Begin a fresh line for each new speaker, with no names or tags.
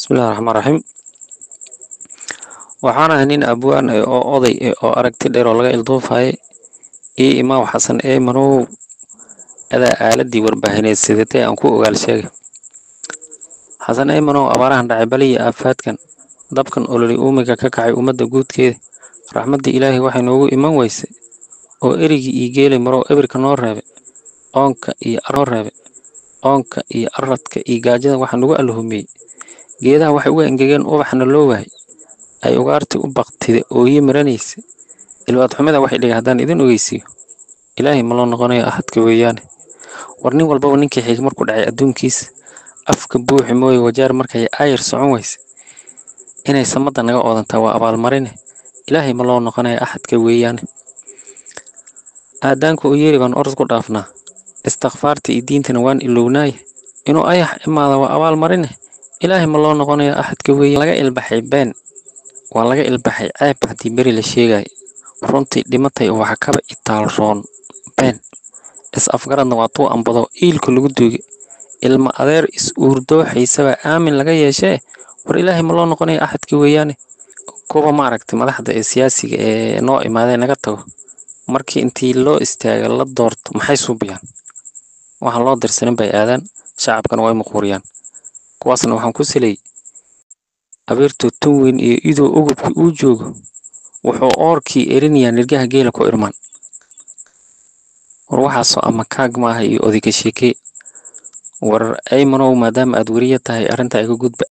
Bismillahi Raxmaani Raxiim. Waxaan ahay nin abwaan ah oo oday ah oo aragti dheer oo laga ilduufay Imaam Xasan Eemanow adaa aaladii warbaahineed sidatay aan ku ogaal sheegay. Xasan Eemanow abaarahan dhacay baliya aafaadkan dabkan ololi uumiga ka kacay ummadda guudkeeda raxmadda Ilaahay waxay noogu iman weysay oo erigii iyo geelay marow ebirka noo reebay oonka iyo aradka iyo gaajada waxa nagu alhumiyey geedaha waxay uga engegeen ubaxna loo waayay ay ugaartii u baqtida oo ii maranaysa ilwaad xumida waxay dhigay haddaan idin ogeysiiyo ilaahay ma loo noqonayo ahadka weeyaane war nin walbaba ninkii xiig markuu dhacay adduunkiisa afka buuxi mooye wajaar markay aayar socon weyse inay samada naga oodantaa waa abaalmarine ilaahay ma loo noqonayo ahadka weeyaane aadaanku u yeeri baan orod ku dhaafnaa istikfaarta iyo diintana waan ilownaay inuu ayax imaada waa abaalmarine ilaahay ma loo noqonayo ahadka weeyaan laga ilbaxay been waa laga ilbaxay ceeb haddii beri la sheegay runtii dhimatay oo waxa kaba itaal roon been is afgaradna waa tuu ambado iilka lagu duugay ilma adeer is uurdooxaysaba aamin laga yeeshee war ilaahay ma loo noqonayo ahadka weeyaane kuwa maaragtay madaxda ee siyaasiga ee noo imaadeen naga tago markii intii loo istaaga la doorto maxay suubiyaan waxaan loo dirsanin bay aadaan shacabkana way muquuriyaan kuwaasna waxaan ku silay abeerto tun weyn iyo idoo ogobkii uu joogo wuxuu oorkii erinayaa nirgaha geela ku irmaan war waxaasoo ama kaag maaha iyo odayga sheekee war Eemanow maadaama aad weriye tahay arrinta iga gudba